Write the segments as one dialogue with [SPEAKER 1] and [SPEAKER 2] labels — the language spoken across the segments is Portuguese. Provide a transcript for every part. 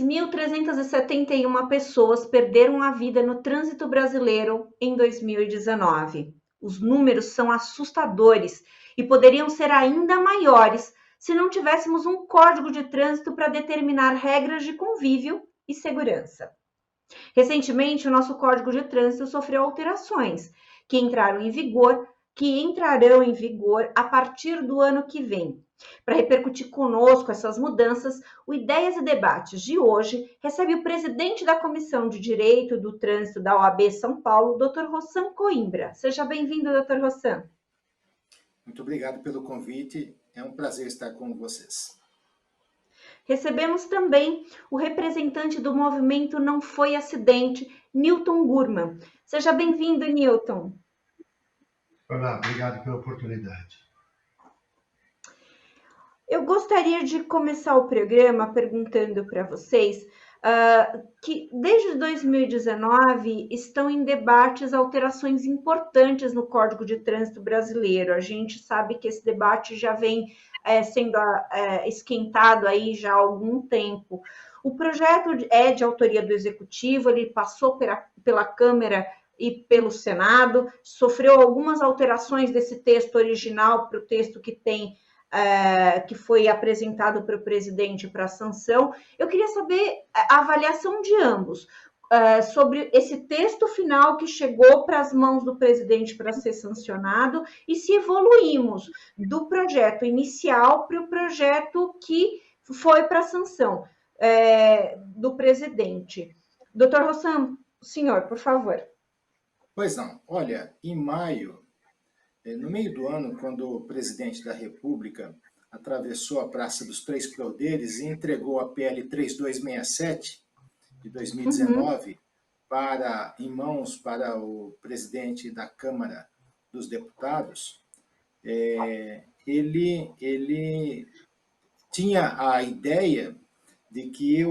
[SPEAKER 1] 6.371 pessoas perderam a vida no trânsito brasileiro em 2019. Os números são assustadores e poderiam ser ainda maiores se não tivéssemos um código de trânsito para determinar regras de convívio e segurança. Recentemente, o nosso Código de Trânsito sofreu alterações que entrarão em vigor a partir do ano que vem. Para repercutir conosco essas mudanças, o Ideias e Debates de hoje recebe o presidente da Comissão de Direito do Trânsito da OAB São Paulo, Dr. Rossam Coimbra. Seja bem-vindo, Dr. Rossam.
[SPEAKER 2] Muito obrigado pelo convite, é um prazer estar com vocês.
[SPEAKER 1] Recebemos também o representante do movimento Não Foi Acidente, Newton Gurman. Seja bem-vindo, Newton.
[SPEAKER 3] Olá, obrigado pela oportunidade.
[SPEAKER 1] Eu gostaria de começar o programa perguntando para vocês que desde 2019 estão em debates alterações importantes no Código de Trânsito brasileiro. A gente sabe que esse debate já vem sendo esquentado aí já há algum tempo. O projeto é de autoria do Executivo, ele passou pela Câmara e pelo Senado, sofreu algumas alterações desse texto original para o texto que foi apresentado para o presidente para sanção. Eu queria saber a avaliação de ambos sobre esse texto final que chegou para as mãos do presidente para ser sancionado e se evoluímos do projeto inicial para o projeto que foi para a sanção do presidente. Doutor Rossam, senhor, por favor.
[SPEAKER 2] Pois não. Olha, em maio, no meio do ano, quando o presidente da República atravessou a Praça dos Três Poderes e entregou a PL 3267 de 2019 em mãos para o presidente da Câmara dos Deputados, ele tinha a ideia de que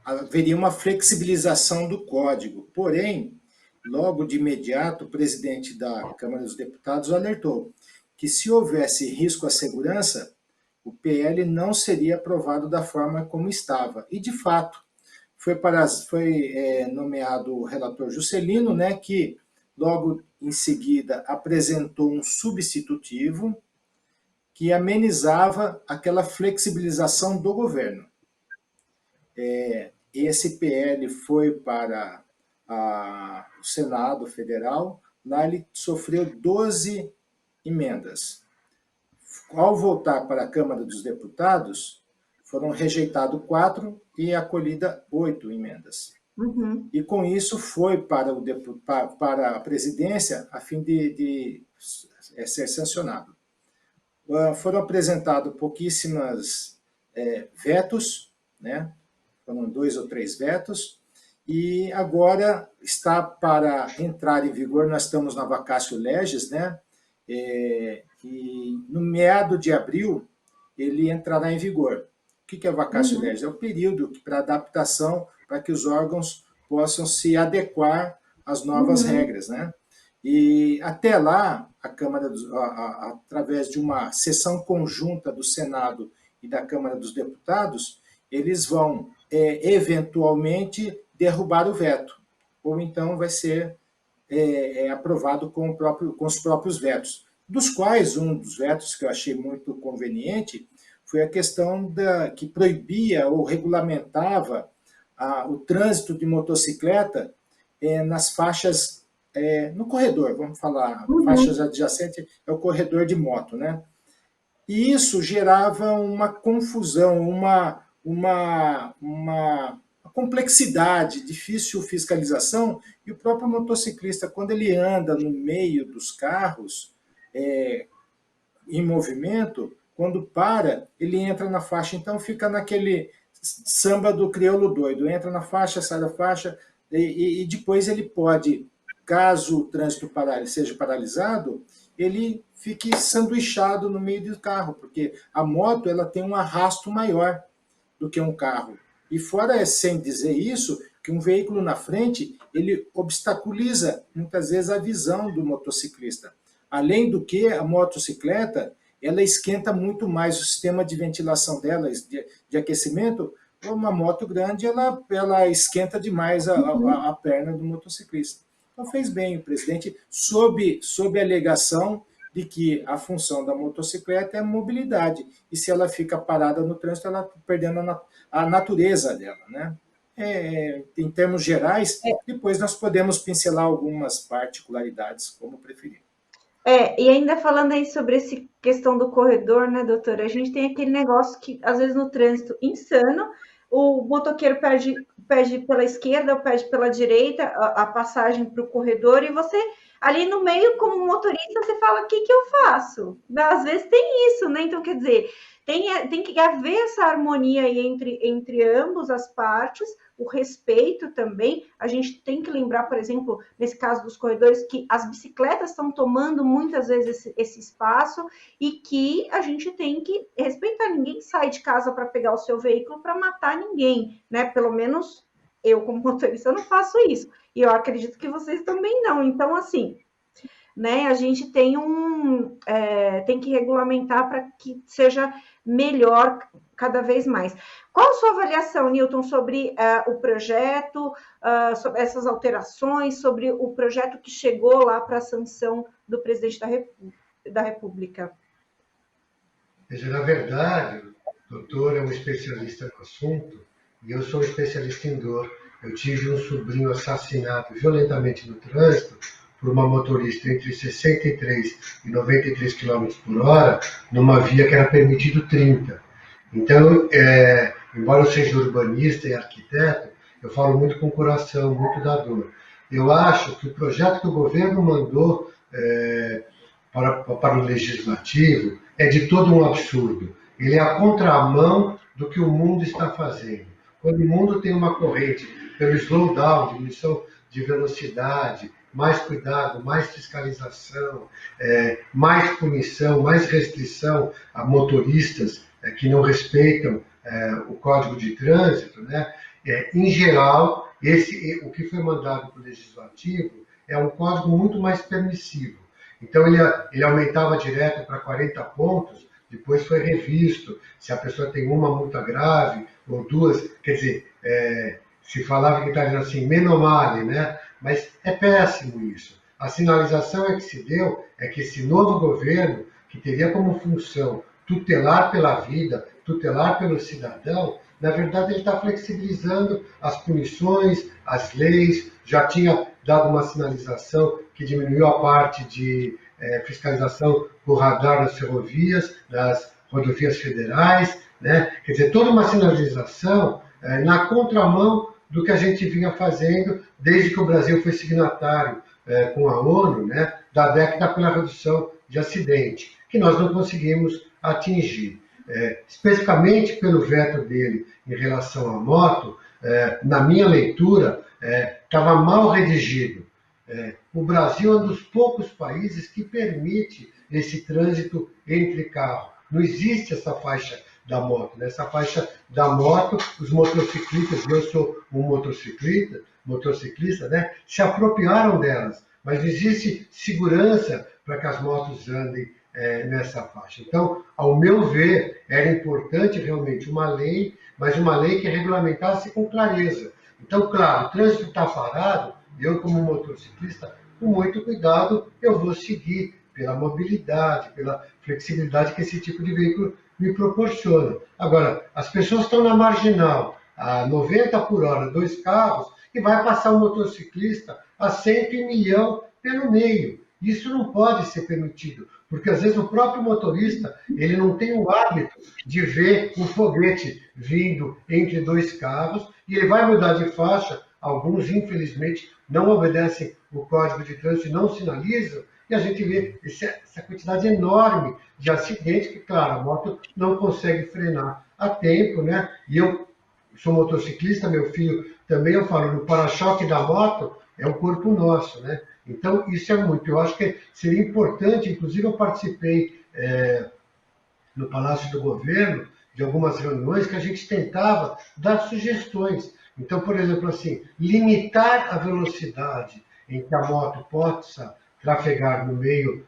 [SPEAKER 2] haveria uma flexibilização do código. Porém, logo de imediato, o presidente da Câmara dos Deputados alertou que se houvesse risco à segurança, o PL não seria aprovado da forma como estava. E, de fato, foi nomeado o relator Juscelino, né, que logo em seguida apresentou um substitutivo que amenizava aquela flexibilização do governo. Esse PL foi para o Senado Federal, lá ele sofreu 12 emendas. Ao voltar para a Câmara dos Deputados, foram rejeitadas 4 e acolhidas 8 emendas. E com isso foi para a presidência a fim de ser sancionado. Foram apresentados pouquíssimos vetos, né? Foram 2 ou 3 vetos, e agora está para entrar em vigor, nós estamos na vacatio legis, né? E no meado de abril ele entrará em vigor. O que é vacatio legis? É o período para adaptação, para que os órgãos possam se adequar às novas regras, né? E até lá, a Câmara, através de uma sessão conjunta do Senado e da Câmara dos Deputados, eles vão eventualmente derrubar o veto, ou então vai ser aprovado com os próprios vetos, dos quais um dos vetos que eu achei muito conveniente foi a questão que proibia ou regulamentava o trânsito de motocicleta nas faixas, no corredor, vamos falar, faixas adjacentes é o corredor de moto, né? E isso gerava uma confusão, uma complexidade, difícil fiscalização, e o próprio motociclista, quando ele anda no meio dos carros, em movimento, quando para, ele entra na faixa, então fica naquele samba do crioulo doido, entra na faixa, sai da faixa, e depois ele pode, caso o trânsito seja paralisado, ele fique sanduichado no meio do carro, porque a moto ela tem um arrasto maior do que um carro. E fora, sem dizer isso, que um veículo na frente, ele obstaculiza muitas vezes a visão do motociclista. Além do que, a motocicleta, ela esquenta muito mais o sistema de ventilação dela, de aquecimento. Uma moto grande, ela esquenta demais a perna do motociclista. Então fez bem o presidente, sob a alegação de que a função da motocicleta é a mobilidade, e se ela fica parada no trânsito, ela está perdendo a natureza dela, né? Em termos gerais, depois nós podemos pincelar algumas particularidades, como preferir.
[SPEAKER 1] E ainda falando aí sobre essa questão do corredor, né, doutora? A gente tem aquele negócio que, às vezes, no trânsito insano, o motoqueiro pede pela esquerda ou pede pela direita a passagem para o corredor, e você, ali no meio, como motorista, você fala, o que eu faço? Às vezes tem isso, né? Então, quer dizer, tem que haver essa harmonia aí entre ambas as partes, o respeito também. A gente tem que lembrar, por exemplo, nesse caso dos corredores, que as bicicletas estão tomando muitas vezes esse espaço e que a gente tem que respeitar. Ninguém sai de casa para pegar o seu veículo para matar ninguém, né? Pelo menos eu, como motorista, não faço isso. E eu acredito que vocês também não. Então, assim, né, a gente tem tem que regulamentar para que seja melhor cada vez mais. Qual a sua avaliação, Newton, sobre o projeto, sobre essas alterações, sobre o projeto que chegou lá para a sanção do presidente da República?
[SPEAKER 3] Veja, na verdade, o doutor é um especialista no assunto e eu sou um especialista em dor. Eu tive um sobrinho assassinado violentamente no trânsito por uma motorista entre 63 e 93 km por hora, numa via que era permitido 30. Então, embora eu seja urbanista e arquiteto, eu falo muito com o coração, muito da dor. Eu acho que o projeto que o governo mandou para o legislativo é de todo um absurdo. Ele é a contramão do que o mundo está fazendo. Quando o mundo tem uma corrente pelo slowdown, diminuição de velocidade, mais cuidado, mais fiscalização, mais punição, mais restrição a motoristas que não respeitam o Código de Trânsito, né? Em geral, o que foi mandado para o Legislativo é um código muito mais permissivo. Então, ele aumentava direto para 40 pontos, depois foi revisto, se a pessoa tem uma multa grave ou duas, quer dizer, se falava que estava assim, meno male, né? Mas é péssimo isso. A sinalização que se deu é que esse novo governo, que teria como função tutelar pela vida, tutelar pelo cidadão, na verdade ele está flexibilizando as punições, as leis, já tinha dado uma sinalização que diminuiu a parte de fiscalização por radar nas ferrovias, nas rodovias federais, né? Quer dizer, toda uma sinalização na contramão do que a gente vinha fazendo desde que o Brasil foi signatário com a ONU, né, da década pela redução de acidente, que nós não conseguimos atingir. Especificamente pelo veto dele em relação à moto, na minha leitura, estava mal redigido. O Brasil é um dos poucos países que permite esse trânsito entre carros. Não existe essa faixa da moto. Nessa faixa da moto, os motociclistas, eu sou um motociclista, né, se apropriaram delas, mas não existe segurança para que as motos andem nessa faixa. Então, ao meu ver, era importante realmente uma lei, mas uma lei que regulamentasse com clareza. Então, claro, o trânsito está parado, eu como motociclista, com muito cuidado, eu vou seguir pela mobilidade, pela flexibilidade que esse tipo de veículo me proporciona. Agora, as pessoas estão na marginal, a 90 por hora, 2 carros, e vai passar um motociclista a 100 milhão pelo meio. Isso não pode ser permitido, porque às vezes o próprio motorista ele não tem o hábito de ver um foguete vindo entre 2 carros e ele vai mudar de faixa. Alguns, infelizmente, não obedecem o Código de Trânsito e não sinalizam, e a gente vê essa quantidade enorme de acidentes que, claro, a moto não consegue frenar a tempo, né? E eu sou motociclista, meu filho também, eu falo, no para-choque da moto é o corpo nosso, né? Então, isso é muito. Eu acho que seria importante, inclusive eu participei no Palácio do Governo de algumas reuniões que a gente tentava dar sugestões. Então, por exemplo, assim, limitar a velocidade em que a moto possa trafegar no meio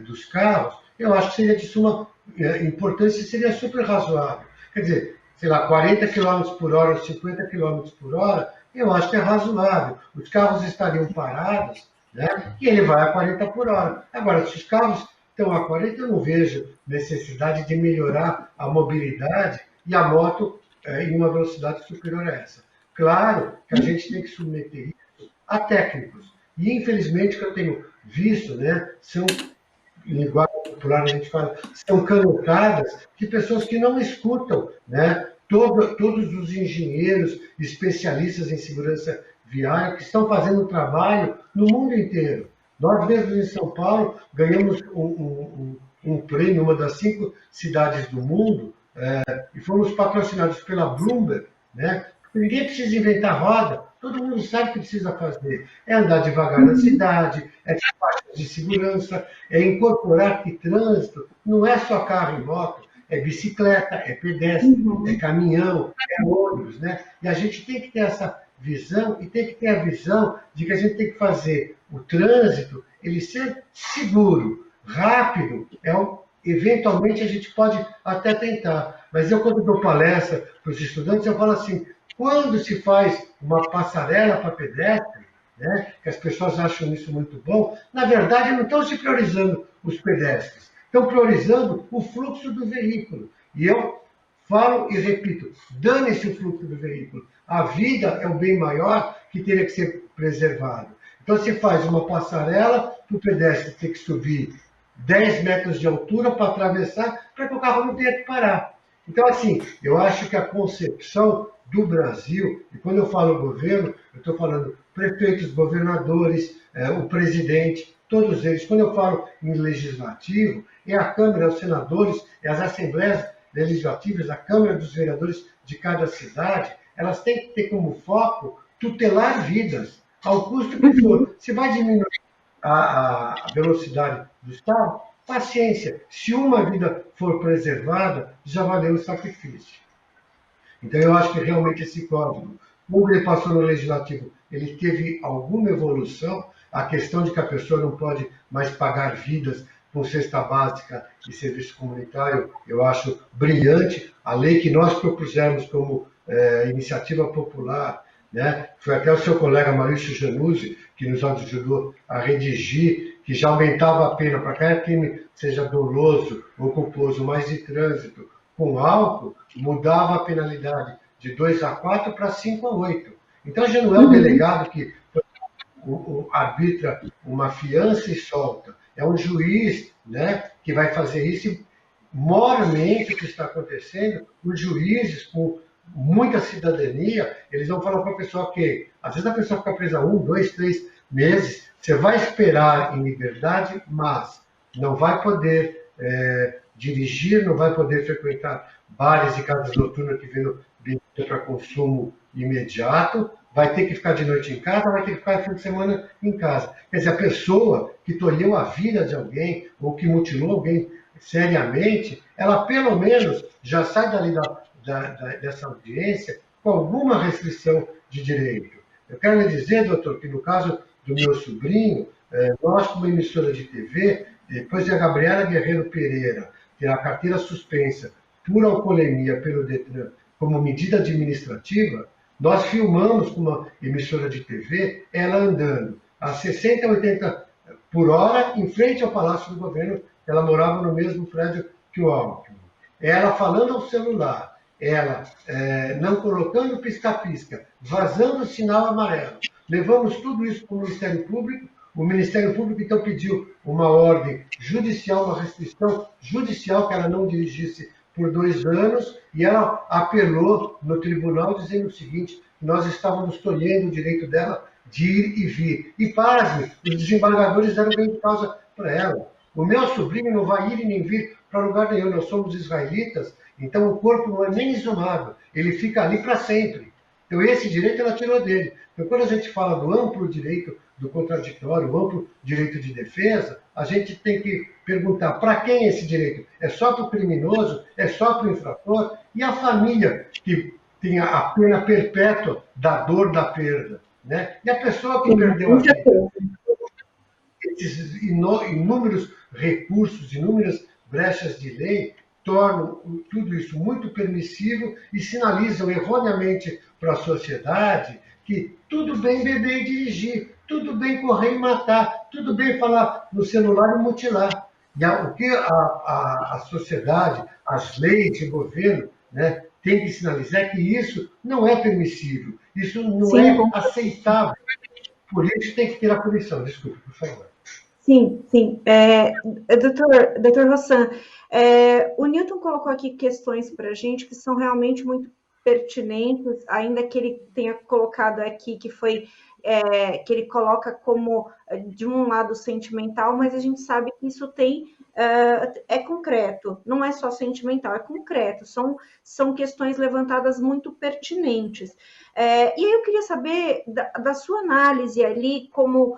[SPEAKER 3] dos carros, eu acho que seria de suma importância seria super razoável. Quer dizer, sei lá, 40 km por hora, 50 km por hora, eu acho que é razoável. Os carros estariam parados, né? E ele vai a 40 por hora. Agora, se os carros estão a 40, eu não vejo necessidade de melhorar a mobilidade e a moto em uma velocidade superior a essa. Claro que a gente tem que submeter isso a técnicos. E, infelizmente, o que eu tenho visto, né, são, em linguagem popular a gente fala, são canotadas de pessoas que não escutam, né, todos os engenheiros, especialistas em segurança viária, que estão fazendo um trabalho no mundo inteiro. Nós mesmos em São Paulo ganhamos um prêmio, uma das 5 cidades do mundo, e fomos patrocinados pela Bloomberg, né? Ninguém precisa inventar roda, todo mundo sabe o que precisa fazer. É andar devagar na cidade, é ter faixas de segurança, é incorporar que trânsito não é só carro e moto, é bicicleta, é pedestre, é caminhão, é ônibus, né? E a gente tem que ter essa visão e tem que ter a visão de que a gente tem que fazer o trânsito ele ser seguro, rápido, eventualmente a gente pode até tentar. Mas eu, quando dou palestra para os estudantes, eu falo assim, quando se faz uma passarela para pedestre, né, que as pessoas acham isso muito bom, na verdade não estão se priorizando os pedestres, estão priorizando o fluxo do veículo. E eu falo e repito, dane-se o fluxo do veículo. A vida é o bem maior que teria que ser preservado. Então, se faz uma passarela para o pedestre ter que subir 10 metros de altura para atravessar, para que o carro não tenha que parar. Então, assim, eu acho que a concepção do Brasil, e quando eu falo governo, eu estou falando prefeitos, governadores, o presidente, todos eles. Quando eu falo em legislativo, é a Câmara, os senadores, é as assembleias legislativas, a Câmara dos Vereadores de cada cidade, elas têm que ter como foco tutelar vidas, ao custo que for. Se vai diminuir a velocidade dos carros, paciência. Se uma vida for preservada, já valeu o sacrifício. Então, eu acho que realmente esse código, como ele passou no legislativo, ele teve alguma evolução. A questão de que a pessoa não pode mais pagar vidas com cesta básica e serviço comunitário, eu acho brilhante. A lei que nós propusemos como iniciativa popular, né? Foi até o seu colega Maurício Januzzi que nos ajudou a redigir, que já aumentava a pena para cada crime, seja doloso ou culposo, mas de trânsito, com álcool, mudava a penalidade de 2 a 4 para 5 a 8. Então já não é o delegado que arbitra uma fiança e solta. É um juiz, né, que vai fazer isso. E, moralmente, o que está acontecendo, os juízes, com muita cidadania, eles vão falar para a pessoa que, às vezes a pessoa fica presa 1, 2, 3 meses, você vai esperar em liberdade, mas não vai poder dirigir, não vai poder frequentar bares e casas noturnas que vendem bebida para consumo imediato, vai ter que ficar de noite em casa, vai ter que ficar fim de semana em casa. Quer dizer, a pessoa que tolheu a vida de alguém ou que mutilou alguém seriamente, ela pelo menos já sai dali dessa audiência com alguma restrição de direito. Eu quero lhe dizer, doutor, que no caso do meu sobrinho, nós, como emissora de TV, depois de a Gabriela Guerreiro Pereira ter a carteira suspensa por alcoolemia pelo Detran como medida administrativa, nós filmamos com uma emissora de TV ela andando a 60, 80 por hora em frente ao Palácio do Governo. Ela morava no mesmo prédio que o Alckmin. Ela falando ao celular, ela não colocando pisca-pisca, vazando o sinal amarelo. Levamos tudo isso para o Ministério Público. O Ministério Público, então, pediu uma ordem judicial, uma restrição judicial que ela não dirigisse por 2 anos, e ela apelou no tribunal dizendo o seguinte, que nós estávamos tolhendo o direito dela de ir e vir. E, pasme, os desembargadores deram bem de causa para ela. O meu sobrinho não vai ir e nem vir para lugar nenhum, nós somos israelitas, então o corpo não é nem exumado, ele fica ali para sempre. Então esse direito ela tirou dele. Então quando a gente fala do amplo direito do contraditório, o amplo direito de defesa, a gente tem que perguntar para quem é esse direito? É só para o criminoso? É só para o infrator? E a família que tem a pena perpétua da dor da perda? Né? E a pessoa que perdeu a vida? Esses inúmeros recursos, inúmeras brechas de lei tornam tudo isso muito permissivo e sinalizam erroneamente para a sociedade que tudo bem beber e dirigir, tudo bem correr e matar, tudo bem falar no celular e mutilar. E o que a sociedade, as leis de governo, né, tem que sinalizar é que isso não é permissível, isso não
[SPEAKER 1] Sim,
[SPEAKER 3] é aceitável. Por isso tem que ter a punição. Desculpe, por favor.
[SPEAKER 1] sim, sim. Doutor Rossan, o Newton colocou aqui questões para a gente que são realmente muito pertinentes, ainda que ele tenha colocado aqui que foi que ele coloca como de um lado sentimental, mas a gente sabe que isso é concreto, não é só sentimental, é concreto, são questões levantadas muito pertinentes. E aí eu queria saber da sua análise ali como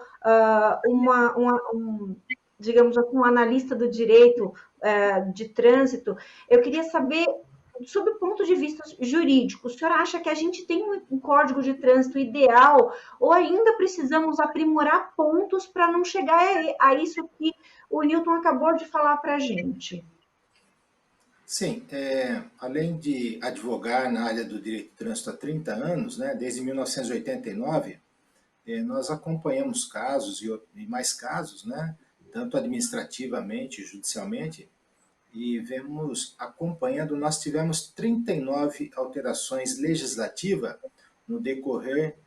[SPEAKER 1] digamos assim, um analista do direito de trânsito, eu queria saber, sob o ponto de vista jurídico, o senhor acha que a gente tem um código de trânsito ideal ou ainda precisamos aprimorar pontos para não chegar a isso que o Newton acabou de falar para a gente?
[SPEAKER 2] Sim, além de advogar na área do direito de trânsito há 30 anos, né, desde 1989, nós acompanhamos casos e mais casos, né, tanto administrativamente, judicialmente, e vemos acompanhando, nós tivemos 39 alterações legislativas no decorrer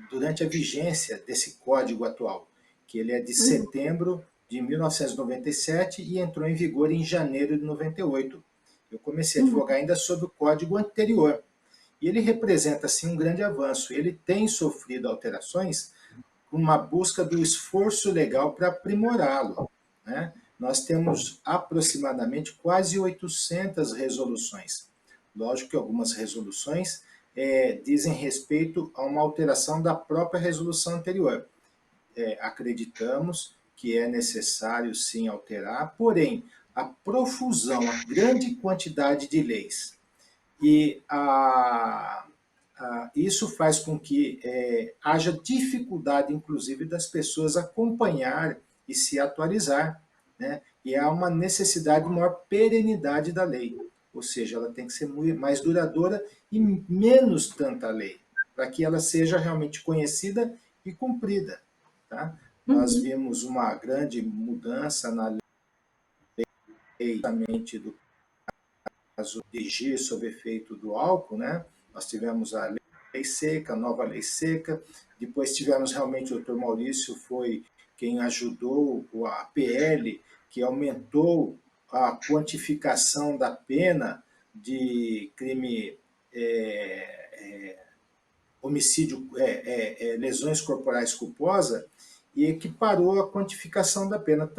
[SPEAKER 2] durante a vigência desse código atual, que ele é de setembro de 1997 e entrou em vigor em janeiro de 98. Eu comecei a advogar ainda sobre o código anterior. E ele representa, assim, um grande avanço. Ele tem sofrido alterações com uma busca do esforço legal para aprimorá-lo, né? Nós temos aproximadamente quase 800 resoluções. Lógico que algumas resoluções dizem respeito a uma alteração da própria resolução anterior. Acreditamos que é necessário sim alterar, porém, a profusão, a grande quantidade de leis e isso faz com que haja dificuldade, inclusive, das pessoas acompanhar e se atualizar, né? E há uma necessidade de maior perenidade da lei, ou seja, ela tem que ser mais duradoura e menos tanta lei, para que ela seja realmente conhecida e cumprida. Tá? Nós vimos uma grande mudança na lei do caso dirigir sob efeito do álcool, né? Nós tivemos a lei seca, a nova lei seca, depois tivemos realmente o doutor Maurício, foi quem ajudou a PL, que aumentou a quantificação da pena de crime homicídio, lesões corporais culposa, e equiparou a quantificação da pena.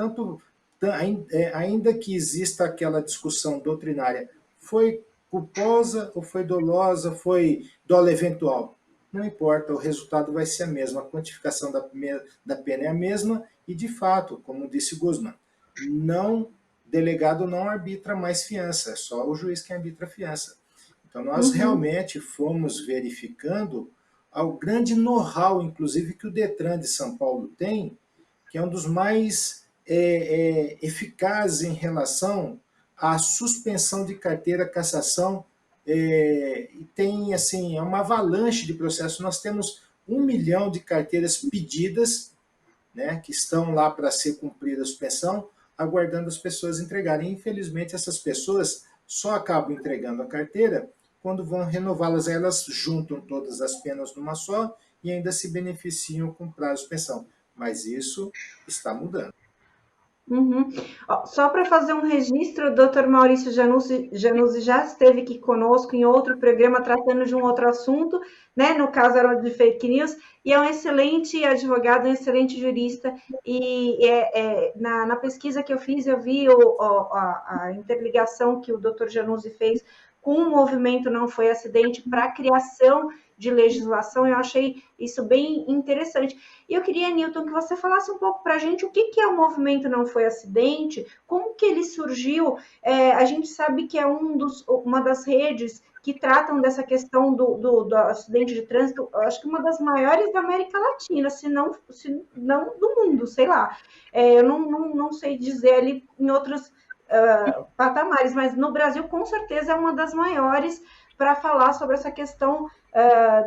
[SPEAKER 2] Ainda que exista aquela discussão doutrinária, foi culposa ou foi dolosa, foi dolo eventual? Não importa, o resultado vai ser a mesma, a quantificação da pena é a mesma, e de fato, como disse Guzman, delegado não arbitra mais fiança, é só o juiz quem arbitra a fiança. Então, nós realmente fomos verificando ao grande know-how, inclusive, que o Detran de São Paulo tem, que é um dos mais eficazes em relação à suspensão de carteira, cassação, e tem, assim, uma avalanche de processos. Nós temos 1 milhão de carteiras pedidas, né, que estão lá para ser cumprida a suspensão, aguardando as pessoas entregarem. Infelizmente, essas pessoas só acabam entregando a carteira quando vão renová-las. Elas juntam todas as penas numa só e ainda se beneficiam com prazo de suspensão. Mas isso está mudando.
[SPEAKER 1] Só para fazer um registro, o doutor Maurício Januzzi já esteve aqui conosco em outro programa tratando de um outro assunto, né? No caso era o de fake news, e é um excelente advogado, um excelente jurista, e na pesquisa que eu fiz, eu vi a interligação que o doutor Januzzi fez com o movimento Não Foi Acidente para a criação de legislação, eu achei isso bem interessante. E eu queria, Newton, que você falasse um pouco para a gente o que é o movimento Não Foi Acidente, como que ele surgiu. A gente sabe que é uma das redes que tratam dessa questão do acidente de trânsito, acho que uma das maiores da América Latina, se não do mundo, sei lá. Eu não sei dizer ali em outros patamares, mas no Brasil, com certeza, é uma das maiores para falar sobre essa questão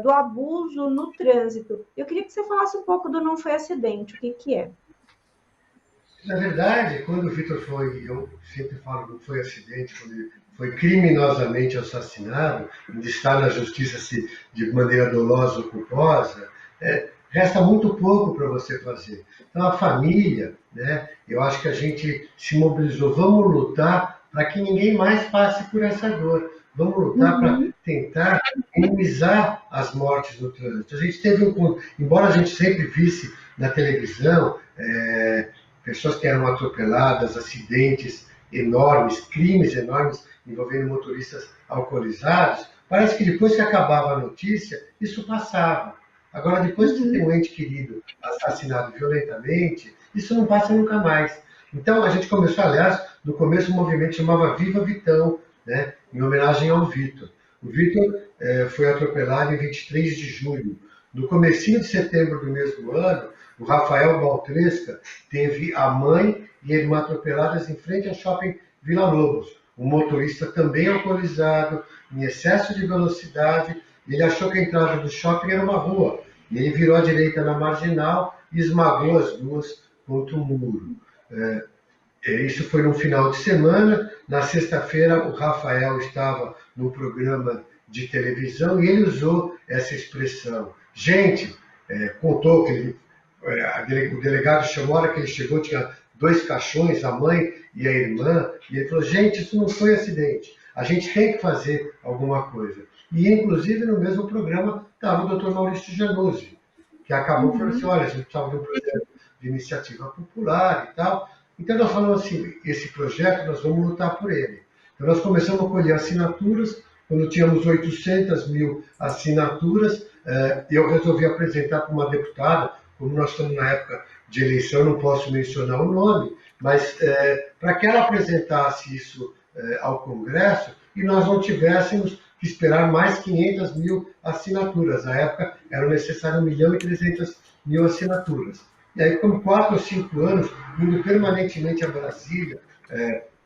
[SPEAKER 1] do abuso no trânsito. Eu queria que você falasse um pouco do Não Foi Acidente, o que é?
[SPEAKER 3] Na verdade, quando o Vitor foi, eu sempre falo que não foi acidente, quando ele foi criminosamente assassinado, ainda está na justiça se de maneira dolosa ou culposa, resta muito pouco para você fazer. Então, a família, né, eu acho que a gente se mobilizou, vamos lutar para que ninguém mais passe por essa dor. Vamos lutar para tentar minimizar as mortes no trânsito. A gente teve embora a gente sempre visse na televisão, pessoas que eram atropeladas, acidentes enormes, crimes enormes envolvendo motoristas alcoolizados, parece que depois que acabava a notícia, isso passava. Agora, depois que você tem um ente querido assassinado violentamente, isso não passa nunca mais. Então, a gente começou, aliás, no começo um movimento chamava Viva Vitão, né, em homenagem ao Vitor. O Vitor foi atropelado em 23 de julho. No comecinho de setembro do mesmo ano, o Rafael Baltresca teve a mãe e a irmã atropeladas em frente ao shopping Vila Lobos. Um motorista também alcoolizado, em excesso de velocidade, ele achou que a entrada do shopping era uma rua. E ele virou à direita na marginal e esmagou as duas contra o muro. Isso foi no final de semana. Na sexta-feira, o Rafael estava no programa de televisão e ele usou essa expressão. Gente, contou que o delegado chamou, a hora que ele chegou, tinha 2 caixões, a mãe e a irmã, e ele falou, gente, isso não foi acidente, a gente tem que fazer alguma coisa. E, inclusive, no mesmo programa estava o Dr. Maurício Januzzi, que acabou falando assim, olha, a gente precisava de um projeto de iniciativa popular e tal. Então, nós falamos assim, esse projeto, nós vamos lutar por ele. Então, nós começamos a colher assinaturas, quando tínhamos 800 mil assinaturas, eu resolvi apresentar para uma deputada, como nós estamos na época de eleição, não posso mencionar o nome, mas para que ela apresentasse isso ao Congresso e nós não tivéssemos que esperar mais 500 mil assinaturas. Na época, eram necessárias 1.300.000 assinaturas. E aí, como 4 ou 5 anos, indo permanentemente a Brasília,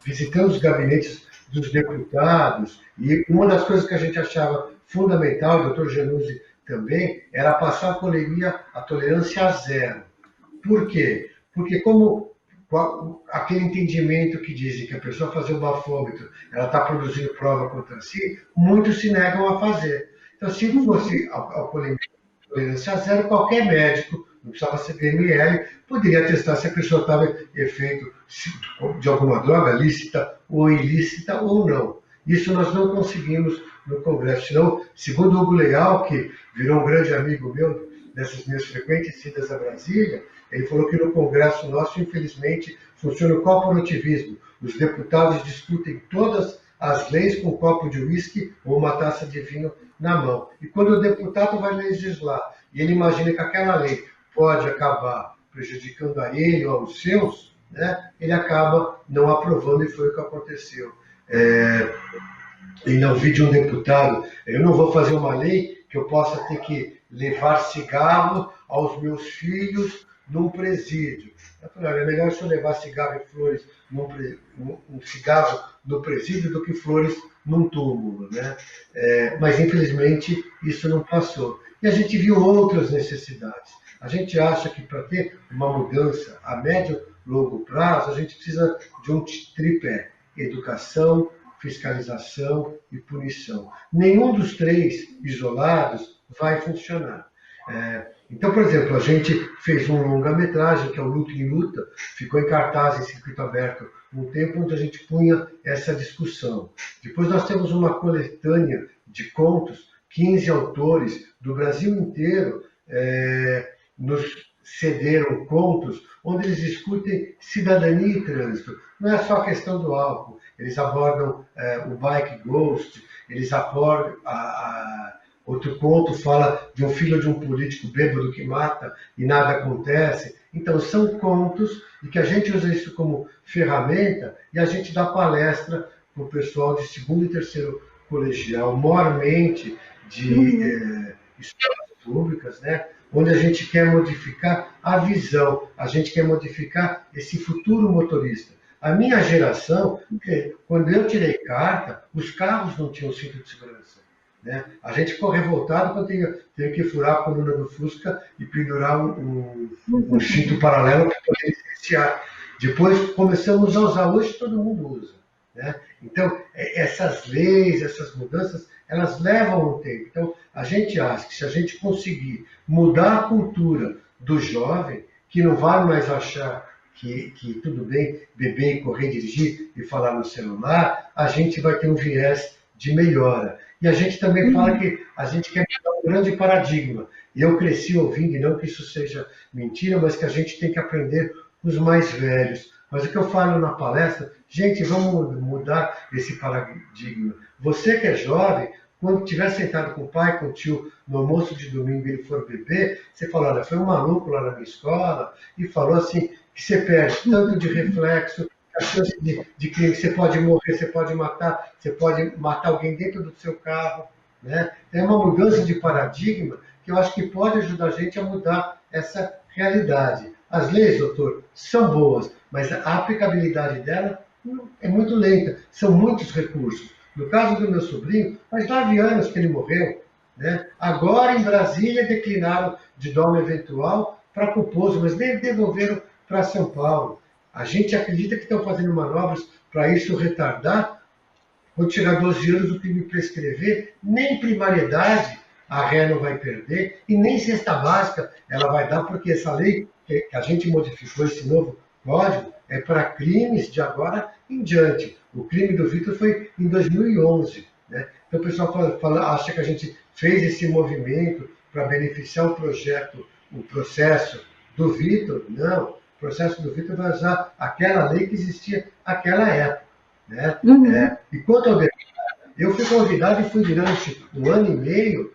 [SPEAKER 3] visitando os gabinetes dos deputados, e uma das coisas que a gente achava fundamental, o doutor Januzzi também, era passar a tolerância a zero. Por quê? Porque como aquele entendimento que dizem que a pessoa fazer o bafômetro, ela está produzindo prova contra si, muitos se negam a fazer. Então, se fosse a tolerância a zero, qualquer médico, não precisava ser PML, poderia testar se a pessoa estava em efeito de alguma droga lícita ou ilícita ou não. Isso nós não conseguimos no Congresso. Senão, segundo o Hugo Leal, que virou um grande amigo meu nessas minhas frequentes idas a Brasília, ele falou que no Congresso nosso, infelizmente, funciona o corporativismo. Os deputados discutem todas as leis com um copo de uísque ou uma taça de vinho na mão. E quando o deputado vai legislar e ele imagina que aquela lei pode acabar prejudicando a ele ou aos seus, né, ele acaba não aprovando, e foi o que aconteceu. E não vi de um deputado, eu não vou fazer uma lei que eu possa ter que levar cigarro aos meus filhos num presídio. Eu falei, olha, é melhor se eu levar cigarro e flores um cigarro no presídio do que flores num túmulo, né? Mas, infelizmente, isso não passou. E a gente viu outras necessidades. A gente acha que para ter uma mudança a médio e longo prazo, a gente precisa de um tripé: educação, fiscalização e punição. Nenhum dos 3 isolados vai funcionar. Então, por exemplo, a gente fez um longa-metragem, que é o Luta em Luta, ficou em cartaz em circuito aberto um tempo, onde a gente punha essa discussão. Depois nós temos uma coletânea de contos, 15 autores do Brasil inteiro nos cederam contos, onde eles discutem cidadania e trânsito. Não é só a questão do álcool, eles abordam o bike ghost, eles abordam outro conto fala de um filho de um político bêbado que mata e nada acontece. Então, são contos e que a gente usa isso como ferramenta e a gente dá palestra para o pessoal de 2º e 3º colegial, mormente de escolas públicas, né? Onde a gente quer modificar a visão, a gente quer modificar esse futuro motorista. A minha geração, quando eu tirei carta, os carros não tinham cinto de segurança. Né? A gente ficou revoltado quando teve que furar a coluna do Fusca e pendurar um cinto paralelo para poder iniciar. Depois começamos a usar, hoje todo mundo usa. Né? Então, essas leis, essas mudanças, elas levam um tempo. Então, a gente acha que se a gente conseguir mudar a cultura do jovem, que não vai mais achar que tudo bem beber, correr, dirigir e falar no celular, a gente vai ter um viés de melhora. E a gente também fala que a gente quer mudar um grande paradigma. E eu cresci ouvindo, e não que isso seja mentira, mas que a gente tem que aprender com os mais velhos. Mas o que eu falo na palestra, gente, vamos mudar esse paradigma. Você que é jovem, quando estiver sentado com o pai, com o tio, no almoço de domingo e ele for beber, você fala, olha, foi um maluco lá na minha escola e falou assim, que você perde tanto de reflexo, a chance de que você pode morrer, você pode matar alguém dentro do seu carro. Né? É uma mudança de paradigma que eu acho que pode ajudar a gente a mudar essa realidade. As leis, doutor, são boas, mas a aplicabilidade dela é muito lenta, são muitos recursos. No caso do meu sobrinho, faz 9 anos que ele morreu. Né? Agora, em Brasília, declinaram de doma eventual para culposo, mas nem devolveram para São Paulo. A gente acredita que estão fazendo manobras para isso retardar. Quando chegar 12 anos, o crime prescrever, nem primariedade a ré não vai perder, e nem cesta básica ela vai dar, porque essa lei que a gente modificou, esse novo código, é para crimes de agora em diante. O crime do Vitor foi em 2011. Né? Então o pessoal acha que a gente fez esse movimento para beneficiar o processo do Vitor. Não, o processo do Vitor vai usar aquela lei que existia naquela época. Né? E quanto ao eu fui convidado e fui durante 1 ano e meio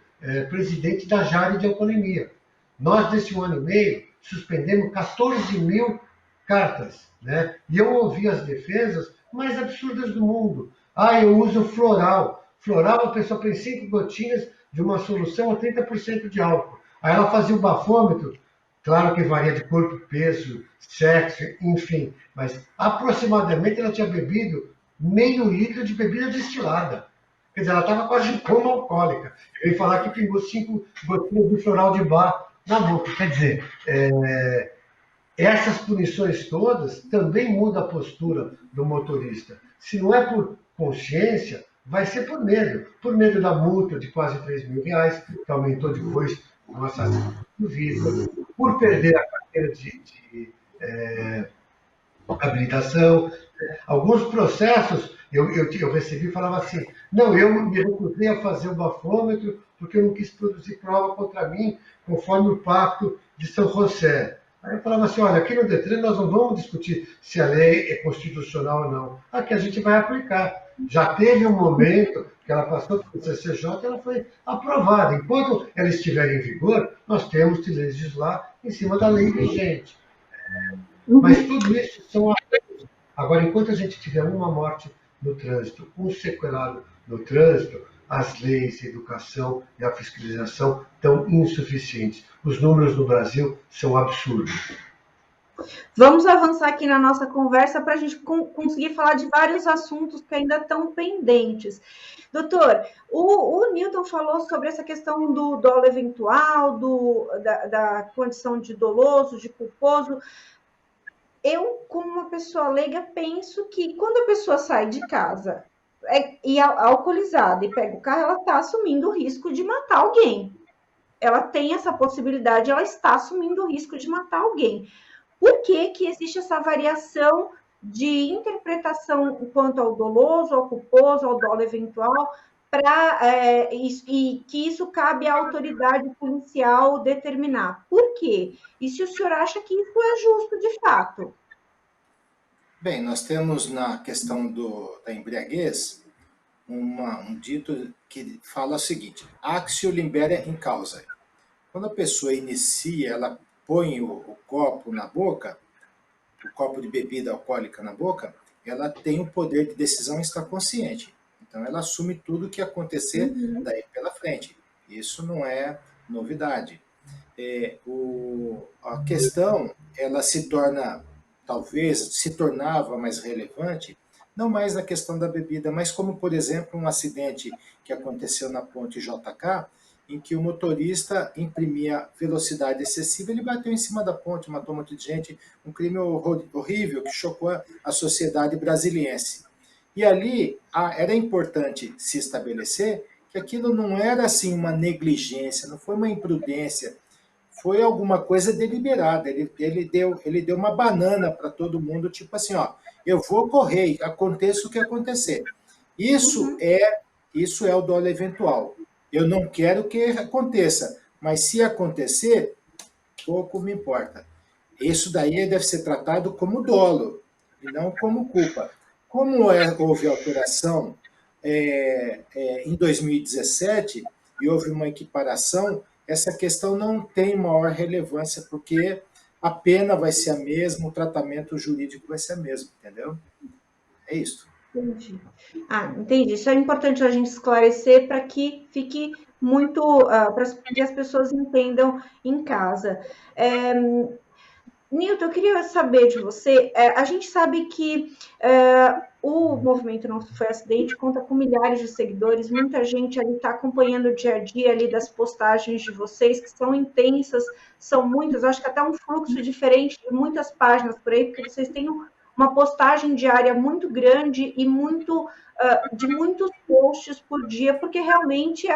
[SPEAKER 3] presidente da Jari de Economia. Nós, nesse 1 ano e meio, suspendemos 14 mil cartas. Né? E eu ouvi as defesas mais absurdas do mundo. Eu uso floral. Floral, a pessoa põe 5 gotinhas de uma solução a 30% de álcool. Aí ela fazia o bafômetro, claro que varia de corpo, peso, sexo, enfim, mas aproximadamente ela tinha bebido meio litro de bebida destilada. Quer dizer, ela estava quase em coma alcoólica. Eu ia falar que pingou 5 gotinhas de floral de bar na boca. Quer dizer, essas punições todas também mudam a postura do motorista. Se não é por consciência, vai ser por medo. Por medo da multa de quase R$ 3.000, que aumentou depois do assassinato do Vitor, por perder a carteira de habilitação. Alguns processos eu recebi e falava assim, não, eu me recusei a fazer o bafômetro porque eu não quis produzir prova contra mim, conforme o pacto de São José. Aí eu falava assim, olha, aqui no Detran nós não vamos discutir se a lei é constitucional ou não. Aqui a gente vai aplicar. Já teve um momento que ela passou pelo CCJ e ela foi aprovada. Enquanto ela estiver em vigor, nós temos que legislar em cima da lei vigente. Mas tudo isso são. Agora, enquanto a gente tiver uma morte no trânsito, um sequelado no trânsito, as leis, a educação e a fiscalização estão insuficientes. Os números no Brasil são absurdos.
[SPEAKER 1] Vamos avançar aqui na nossa conversa para a gente conseguir falar de vários assuntos que ainda estão pendentes. Doutor, o Newton falou sobre essa questão do dolo eventual, da condição de doloso, de culposo. Eu, como uma pessoa leiga, penso que quando a pessoa sai de casa e alcoolizada e pega o carro, ela está assumindo o risco de matar alguém. Ela tem essa possibilidade, ela está assumindo o risco de matar alguém. Por que existe essa variação de interpretação quanto ao doloso, ao culposo, ao dolo eventual, e que isso cabe à autoridade policial determinar? Por quê? E se o senhor acha que isso é justo de fato?
[SPEAKER 2] Bem, nós temos na questão da embriaguez um dito que fala o seguinte, actio libera in causa. Quando a pessoa inicia, ela põe o copo na boca, o copo de bebida alcoólica na boca, ela tem o poder de decisão e está consciente. Então, ela assume tudo o que acontecer daí pela frente. Isso não é novidade. A questão, ela se torna, talvez, se tornava mais relevante, não mais na questão da bebida, mas como, por exemplo, um acidente que aconteceu na ponte JK, em que o motorista imprimia velocidade excessiva, ele bateu em cima da ponte, matou um monte de gente, um crime horrível que chocou a sociedade brasiliense. E ali era importante se estabelecer que aquilo não era assim uma negligência, não foi uma imprudência, foi alguma coisa deliberada. Ele deu uma banana para todo mundo, tipo assim, ó, eu vou correr, aconteça o que acontecer. Isso é o dolo eventual. Eu não quero que aconteça, mas se acontecer, pouco me importa. Isso daí deve ser tratado como dolo e não como culpa. Como houve alteração em 2017 e houve uma equiparação, essa questão não tem maior relevância, porque a pena vai ser a mesma, o tratamento jurídico vai ser o mesmo, entendeu? É isso.
[SPEAKER 1] Entendi. Entendi. Isso é importante a gente esclarecer para que fique muito, para que as pessoas entendam em casa. Nilton, eu queria saber de você, a gente sabe que o movimento Não Foi Acidente conta com milhares de seguidores, muita gente ali está acompanhando o dia a dia ali das postagens de vocês, que são intensas, são muitas, acho que até um fluxo diferente de muitas páginas por aí, porque vocês têm uma postagem diária muito grande e de muitos posts por dia, porque realmente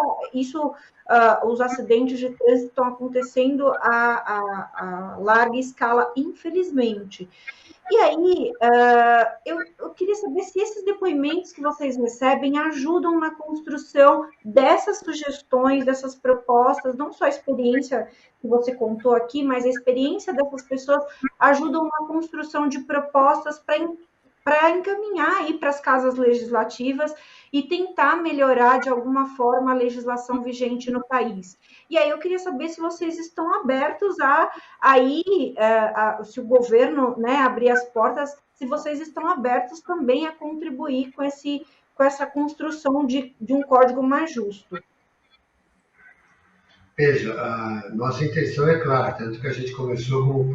[SPEAKER 1] os acidentes de trânsito estão acontecendo a larga escala, infelizmente. E aí, eu queria saber se esses depoimentos que vocês recebem ajudam na construção dessas sugestões, dessas propostas, não só a experiência que você contou aqui, mas a experiência dessas pessoas ajudam na construção de propostas para encaminhar aí para as casas legislativas e tentar melhorar de alguma forma a legislação vigente no país. E aí eu queria saber se vocês estão abertos se o governo, né, abrir as portas, se vocês estão abertos também a contribuir com essa construção de um código mais justo.
[SPEAKER 3] Veja, a nossa intenção é clara, tanto que a gente começou com um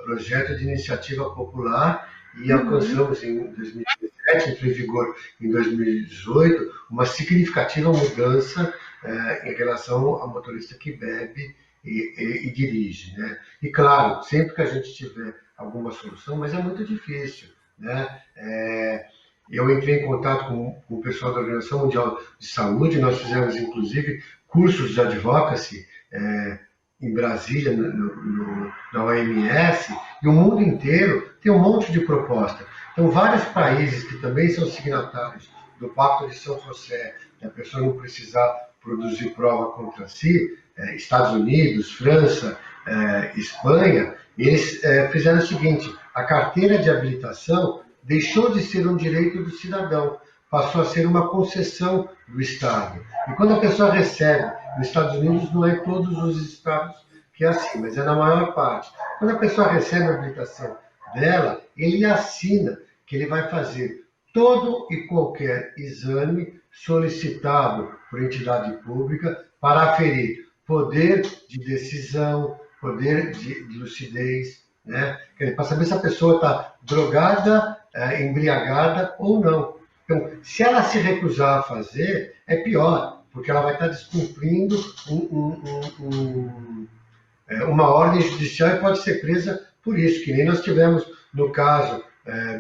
[SPEAKER 3] projeto de iniciativa popular e alcançamos em 2017, entrou em vigor em 2018, uma significativa mudança em relação ao motorista que bebe e dirige, né? E claro, sempre que a gente tiver alguma solução, mas é muito difícil, né? Eu entrei em contato com o pessoal da Organização Mundial de Saúde, nós fizemos inclusive cursos de advocacy em Brasília, na OMS, e o mundo inteiro tem um monte de proposta. Então, vários países que também são signatários do Pacto de São José, da pessoa não precisar produzir prova contra si, Estados Unidos, França, Espanha, eles fizeram o seguinte: a carteira de habilitação deixou de ser um direito do cidadão, passou a ser uma concessão do Estado. E quando a pessoa recebe, nos Estados Unidos não é em todos os estados que é assim, mas é na maior parte. Quando a pessoa recebe a habilitação dela, ele assina que ele vai fazer todo e qualquer exame solicitado por entidade pública para aferir poder de decisão, poder de lucidez, né? Para saber se a pessoa está drogada, embriagada ou não. Então, se ela se recusar a fazer, é pior, porque ela vai estar descumprindo uma ordem judicial e pode ser presa por isso, que nem nós tivemos no caso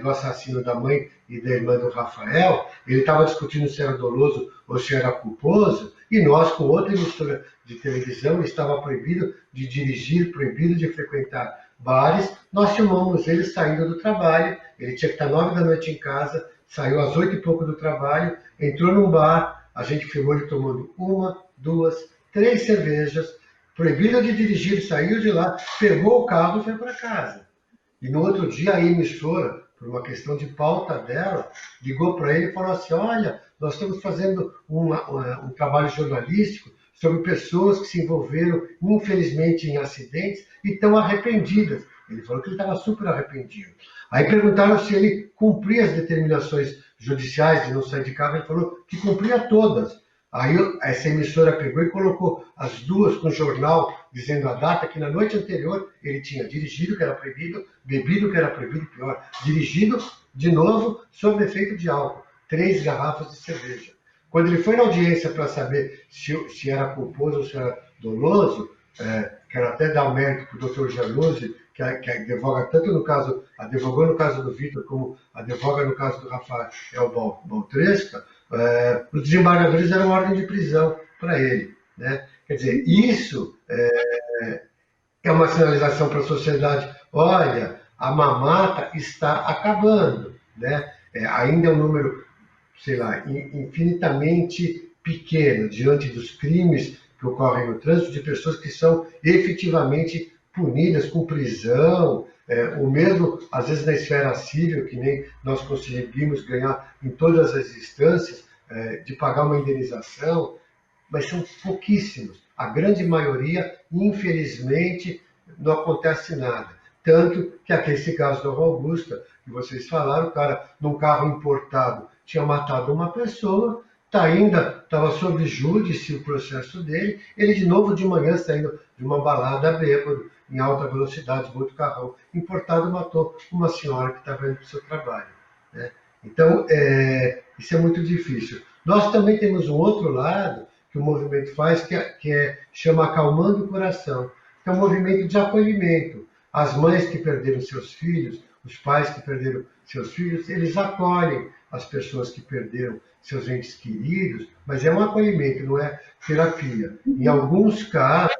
[SPEAKER 3] do assassino da mãe e da irmã do Rafael. Ele estava discutindo se era doloso ou se era culposo, e nós, com outra emissora de televisão, ele estava proibido de dirigir, proibido de frequentar bares. Nós filmamos ele saindo do trabalho, ele tinha que estar 9 da noite em casa, saiu às 8 e pouco do trabalho, entrou num bar, a gente filmou ele tomando 1, 2, 3 cervejas, proibido de dirigir, saiu de lá, pegou o carro e foi para casa. E no outro dia a emissora, por uma questão de pauta dela, ligou para ele e falou assim: olha, nós estamos fazendo um trabalho jornalístico sobre pessoas que se envolveram, infelizmente, em acidentes e estão arrependidas. Ele falou que ele estava super arrependido. Aí perguntaram se ele cumpria as determinações judiciais de não sair de carro, ele falou que cumpria todas. Aí essa emissora pegou e colocou as duas com jornal dizendo a data que na noite anterior ele tinha dirigido, que era proibido, bebido, que era proibido, pior, dirigido de novo sob efeito de álcool, 3 garrafas de cerveja. Quando ele foi na audiência para saber se era culposo ou se era doloso, quero até dar o mérito para o doutor Januzzi, que advoga tanto no caso, advogou no caso do Vitor, como advoga no caso do Rafael Baltresca, os desembargadores deram ordem de prisão para ele. Né? Quer dizer, isso é uma sinalização para a sociedade. Olha, a mamata está acabando. Né? Ainda é um número, sei lá, infinitamente pequeno diante dos crimes que ocorrem no trânsito, de pessoas que são efetivamente punidas com prisão, ou mesmo, às vezes, na esfera civil, que nem nós conseguimos ganhar em todas as instâncias, de pagar uma indenização, mas são pouquíssimos. A grande maioria, infelizmente, não acontece nada. Tanto que aqui esse caso do Augusta, que vocês falaram, o cara, num carro importado, tinha matado uma pessoa, estava sob júdice o processo dele, ele de novo de manhã saindo de uma balada bêbado, em alta velocidade, muito carrão importado, matou uma senhora que estava indo para o seu trabalho. Né? Então, isso é muito difícil. Nós também temos um outro lado que o movimento faz, chama Acalmando o Coração, que é um movimento de acolhimento. As mães que perderam seus filhos, os pais que perderam seus filhos, eles acolhem as pessoas que perderam seus entes queridos, mas é um acolhimento, não é terapia. Em alguns casos,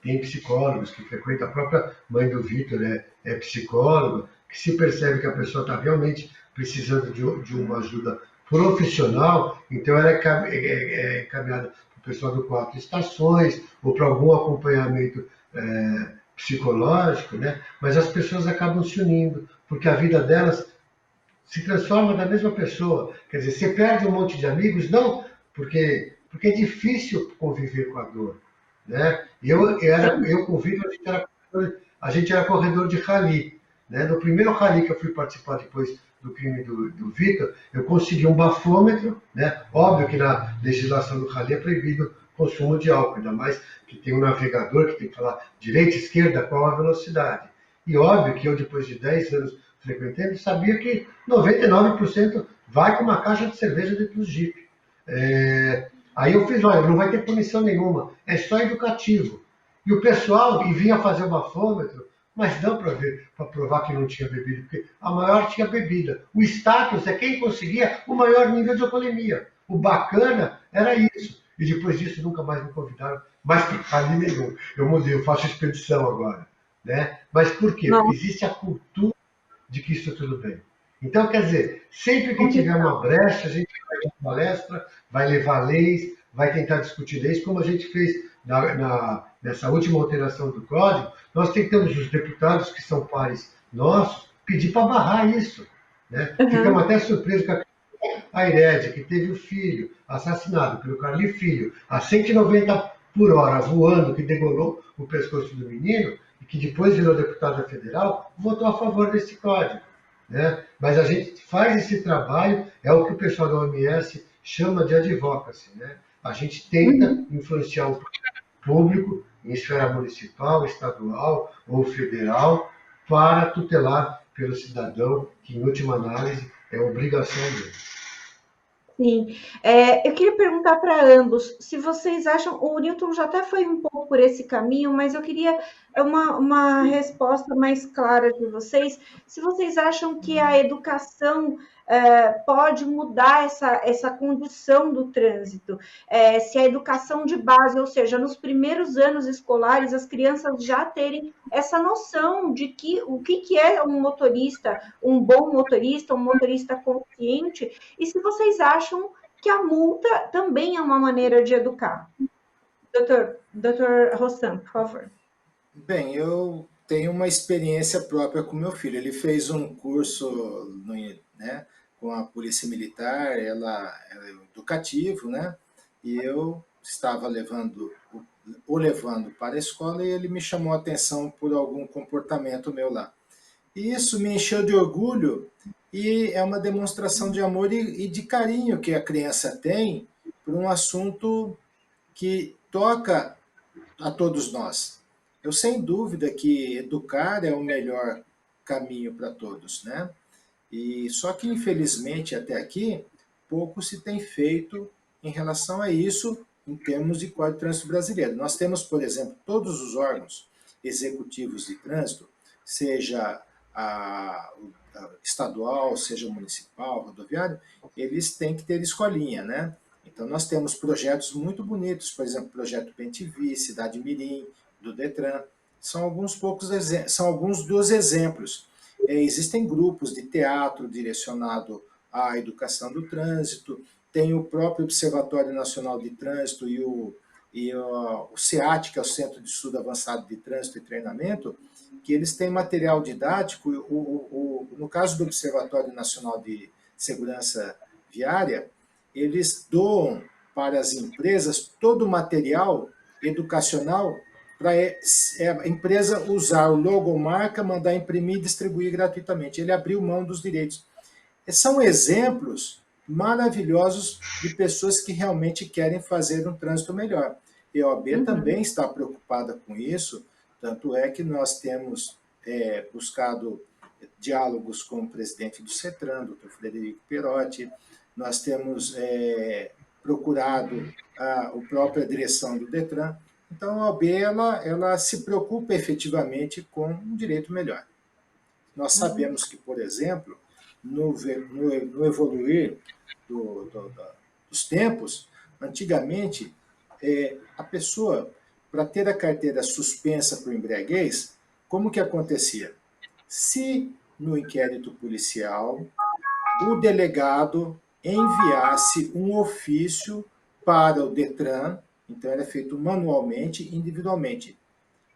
[SPEAKER 3] tem psicólogos que frequentam, a própria mãe do Vitor é psicóloga, que se percebe que a pessoa está realmente precisando de uma ajuda profissional, então ela é encaminhada para o pessoal do Quatro Estações, ou para algum acompanhamento psicológico, né? Mas as pessoas acabam se unindo, porque a vida delas se transforma na mesma pessoa. Quer dizer, você perde um monte de amigos, não porque é difícil conviver com a dor. Né? Eu com o Vitor, a gente era corredor de rally. Né? No primeiro rally que eu fui participar depois do crime do Vitor, eu consegui um bafômetro. Né? Óbvio que na legislação do rally é proibido o consumo de álcool, ainda mais que tem um navegador que tem que falar direita, esquerda, qual a velocidade. E óbvio que eu, depois de 10 anos frequentando, sabia que 99% vai com uma caixa de cerveja dentro do Jeep. Aí eu fiz, olha, não vai ter punição nenhuma, é só educativo. E o pessoal vinha fazer o bafômetro, mas não para provar que não tinha bebido, porque a maior tinha bebida. O status é quem conseguia o maior nível de alcoolemia. O bacana era isso. E depois disso nunca mais me convidaram, mais para ali nenhum. Eu mudei, eu faço expedição agora. Né? Mas por quê?
[SPEAKER 1] Não.
[SPEAKER 3] Porque existe a cultura de que isso tudo bem. Então, quer dizer, sempre que tiver uma brecha, a gente vai dar palestra, vai levar leis, vai tentar discutir leis, como a gente fez nessa última alteração do Código. Nós tentamos, os deputados que são pares nossos, pedir para barrar isso. Né? Ficamos até surpresos com a Ired, que teve o filho assassinado pelo Carli Filho, a 190 por hora, voando, que degolou o pescoço do menino, e que depois virou deputada federal, votou a favor desse código. Né? Mas a gente faz esse trabalho, é o que o pessoal da OMS chama de advocacy. Né? A gente tenta influenciar o público, em esfera municipal, estadual ou federal, para tutelar pelo cidadão, que, em última análise, é obrigação dele.
[SPEAKER 1] Sim, eu queria perguntar para ambos se vocês acham, o Newton já até foi um pouco por esse caminho, mas eu queria uma resposta mais clara de vocês, se vocês acham que a educação pode mudar essa condição do trânsito, se a educação de base, ou seja, nos primeiros anos escolares, as crianças já terem essa noção de o que é um motorista, um bom motorista, um motorista consciente, e se vocês acham que a multa também é uma maneira de educar. Doutor Rossam, por favor.
[SPEAKER 2] Bem, eu tenho uma experiência própria com meu filho. Ele fez um curso, né, com a Polícia Militar, ela é educativo, né? E eu estava levando para a escola e ele me chamou a atenção por algum comportamento meu lá. E isso me encheu de orgulho e é uma demonstração de amor e de carinho que a criança tem por um assunto que toca a todos nós. Eu sem dúvida que educar é o melhor caminho para todos, né? E só que infelizmente até aqui pouco se tem feito em relação a isso em termos de Código de Trânsito Brasileiro. Nós temos, por exemplo, todos os órgãos executivos de trânsito, seja a estadual, seja municipal, rodoviário, eles têm que ter escolinha, né? Então nós temos projetos muito bonitos, por exemplo, o projeto Bem-TV, Cidade Mirim, do Detran, são são alguns dos exemplos. Existem grupos de teatro direcionado à educação do trânsito, tem o próprio Observatório Nacional de Trânsito o CEAT, que é o Centro de Estudo Avançado de Trânsito e Treinamento, que eles têm material didático. No caso do Observatório Nacional de Segurança Viária, eles doam para as empresas todo o material educacional para a empresa usar o logomarca, mandar imprimir e distribuir gratuitamente. Ele abriu mão dos direitos. São exemplos maravilhosos de pessoas que realmente querem fazer um trânsito melhor. E a OAB também está preocupada com isso, tanto é que nós temos buscado diálogos com o presidente do CETRAN, doutor Frederico Perotti, nós temos procurado a própria direção do DETRAN. Então, a OAB ela se preocupa efetivamente com um direito melhor. Nós sabemos que, por exemplo, no evoluir dos tempos, antigamente, a pessoa, para ter a carteira suspensa por embriaguez, como que acontecia? Se no inquérito policial o delegado enviasse um ofício para o DETRAN, então era feito manualmente, individualmente.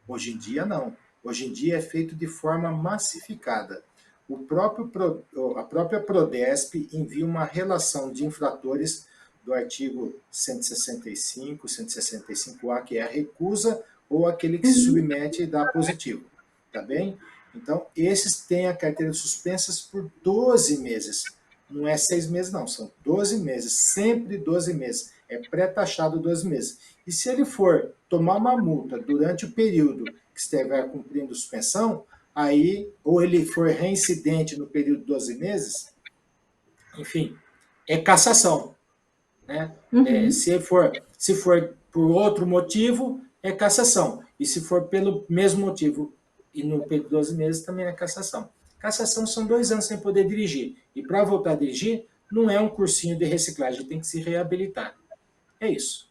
[SPEAKER 2] Hoje em dia, não. Hoje em dia é feito de forma massificada. A própria Prodesp envia uma relação de infratores do artigo 165, 165A, que é a recusa ou aquele que se submete e dá positivo. Tá bem? Então, esses têm a carteira suspensas por 12 meses. Não é 6 meses, não. São 12 meses. Sempre 12 meses. É pré-taxado 12 meses. E se ele for tomar uma multa durante o período que estiver cumprindo suspensão, aí, ou ele for reincidente no período de 12 meses, enfim, é cassação. Né? Se for por outro motivo, é cassação. E se for pelo mesmo motivo e no período de 12 meses, também é cassação. Cassação são 2 anos sem poder dirigir. E para voltar a dirigir, não é um cursinho de reciclagem, tem que se reabilitar. É isso.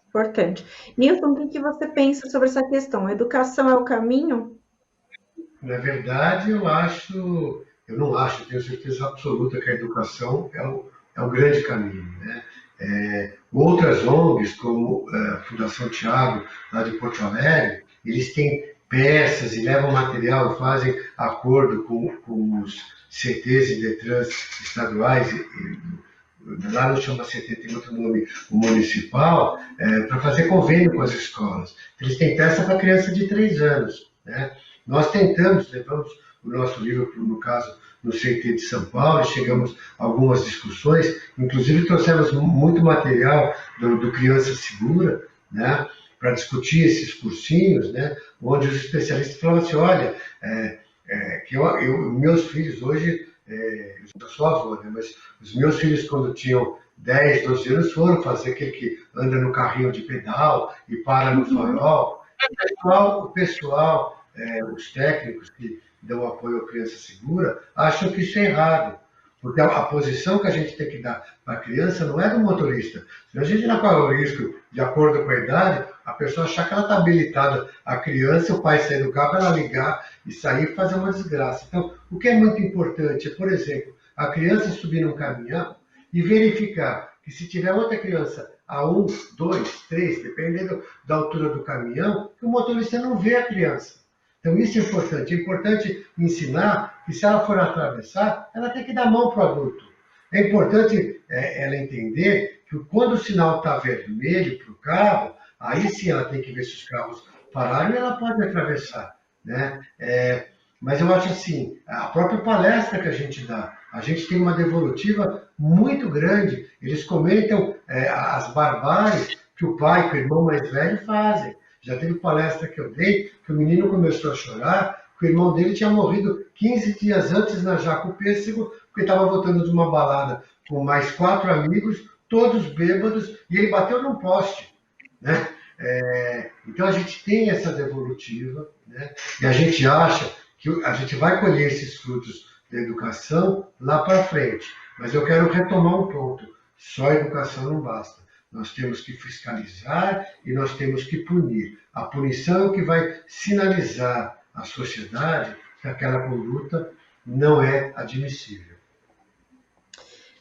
[SPEAKER 1] Importante. Nilton, o que você pensa sobre essa questão? A educação é o caminho?
[SPEAKER 3] Na verdade, eu não acho, tenho certeza absoluta que a educação é o grande caminho, né? Outras ONGs, como a Fundação Tiago, lá de Porto Alegre, eles têm peças e levam material, fazem acordo com os CTs e DETRANs estaduais, lá não chama CT, tem outro nome, o municipal, para fazer convênio com as escolas. Eles têm peça para criança de 3 anos, né? Nós levamos o nosso livro, no caso, no CT de São Paulo, e chegamos a algumas discussões, inclusive trouxemos muito material do Criança Segura, né, para discutir esses cursinhos, né, onde os especialistas falavam assim, olha, meus filhos hoje, eu sou avô, né, mas os meus filhos quando tinham 10, 12 anos foram fazer aquele que anda no carrinho de pedal e para no farol. O pessoal os técnicos que dão apoio à criança segura acham que isso é errado, porque a posição que a gente tem que dar para a criança não é do motorista. Se a gente não corre o risco, de acordo com a idade, a pessoa achar que ela está habilitada, a criança, o pai sair do carro, ela ligar e sair e fazer uma desgraça. Então, o que é muito importante é, por exemplo, a criança subir num caminhão e verificar que se tiver outra criança a 1, 2, 3, dependendo da altura do caminhão, que o motorista não vê a criança. Então, isso é importante. É importante ensinar que, se ela for atravessar, ela tem que dar mão para o adulto. É importante ela entender que, quando o sinal está vermelho para o carro, aí sim ela tem que ver se os carros pararam e ela pode atravessar. Né? Mas eu acho assim, a própria palestra que a gente dá, a gente tem uma devolutiva muito grande. Eles comentam as barbáries que o pai, que o irmão mais velho fazem. Já teve palestra que eu dei, que o menino começou a chorar, que o irmão dele tinha morrido 15 dias antes na Jaco Pêssego, porque estava voltando de uma balada com mais 4 amigos, todos bêbados, e ele bateu num poste, né? Então a gente tem essa devolutiva, né? E a gente acha que a gente vai colher esses frutos da educação lá para frente. Mas eu quero retomar um ponto. Só a educação não basta. Nós temos que fiscalizar e nós temos que punir. A punição é o que vai sinalizar à sociedade que aquela conduta não é admissível.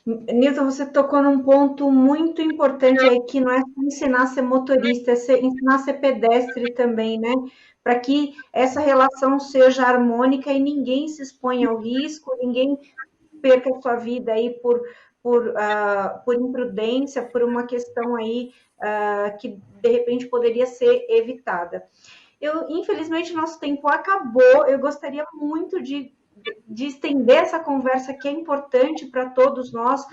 [SPEAKER 1] Nilton, você tocou num ponto muito importante aí, que não é só ensinar a ser motorista, é ensinar a ser pedestre também, né? Para que essa relação seja harmônica e ninguém se exponha ao risco, ninguém perca a sua vida aí por imprudência, por uma questão aí que de repente poderia ser evitada. Infelizmente, nosso tempo acabou. Eu gostaria muito de estender essa conversa que é importante para todos nós.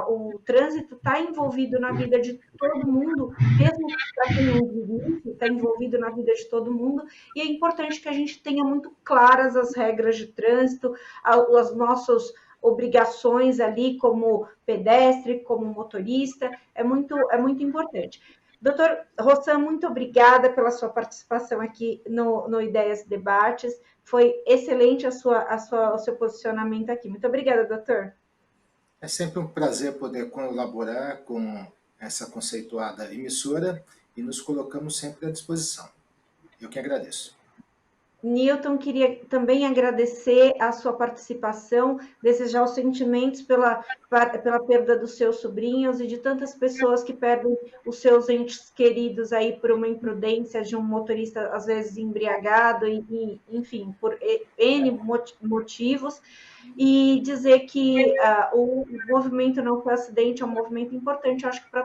[SPEAKER 1] O trânsito está envolvido na vida de todo mundo, mesmo para quem não dirige, está envolvido na vida de todo mundo, e é importante que a gente tenha muito claras as regras de trânsito, as nossas obrigações ali como pedestre, como motorista, é muito importante. Doutor Rossam, muito obrigada pela sua participação aqui no Ideias Debates. Foi excelente o seu posicionamento aqui. Muito obrigada, doutor.
[SPEAKER 2] É sempre um prazer poder colaborar com essa conceituada emissora e nos colocamos sempre à disposição. Eu que agradeço.
[SPEAKER 1] Nilton, queria também agradecer a sua participação, desejar os sentimentos pela perda dos seus sobrinhos e de tantas pessoas que perdem os seus entes queridos aí por uma imprudência de um motorista, às vezes, embriagado, enfim, por N motivos, e dizer que o movimento Não Foi Acidente é um movimento importante, eu acho que para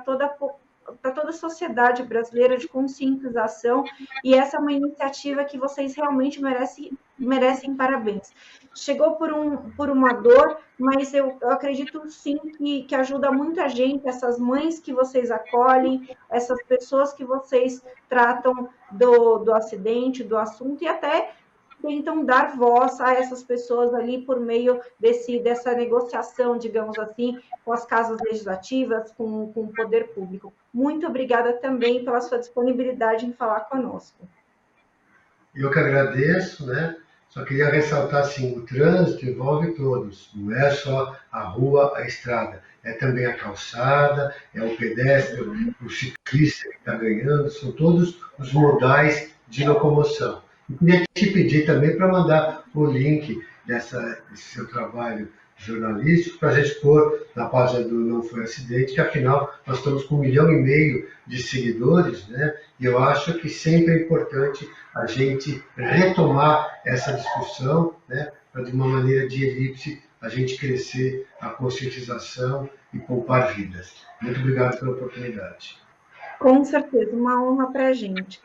[SPEAKER 1] toda a sociedade brasileira de conscientização, e essa é uma iniciativa que vocês realmente merecem parabéns. Chegou por uma dor, mas eu acredito sim que ajuda muita gente, essas mães que vocês acolhem, essas pessoas que vocês tratam do acidente, do assunto, e até tentam dar voz a essas pessoas ali por meio dessa negociação, digamos assim, com as casas legislativas, com o poder público. Muito obrigada também pela sua disponibilidade em falar conosco.
[SPEAKER 3] Eu que agradeço, né? Só queria ressaltar assim, o trânsito envolve todos, não é só a rua, a estrada, é também a calçada, é o pedestre, o ciclista que está ganhando, são todos os modais de locomoção. Eu queria te pedir também para mandar o link desse seu trabalho jornalístico para a gente pôr na página do Não Foi Acidente, que afinal nós estamos com 1,5 milhão de seguidores, né? E eu acho que sempre é importante a gente retomar essa discussão, né? Para de uma maneira de elipse a gente crescer a conscientização e poupar vidas. Muito obrigado pela oportunidade.
[SPEAKER 1] Com certeza, uma honra para a gente.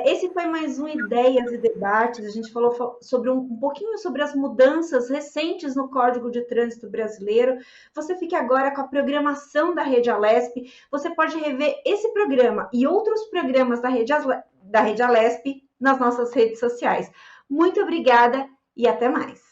[SPEAKER 1] Esse foi mais um Ideias e Debates. A gente falou sobre um pouquinho sobre as mudanças recentes no Código de Trânsito Brasileiro. Você fique agora com a programação da Rede Alesp. Você pode rever esse programa e outros programas da Rede Alesp nas nossas redes sociais. Muito obrigada e até mais.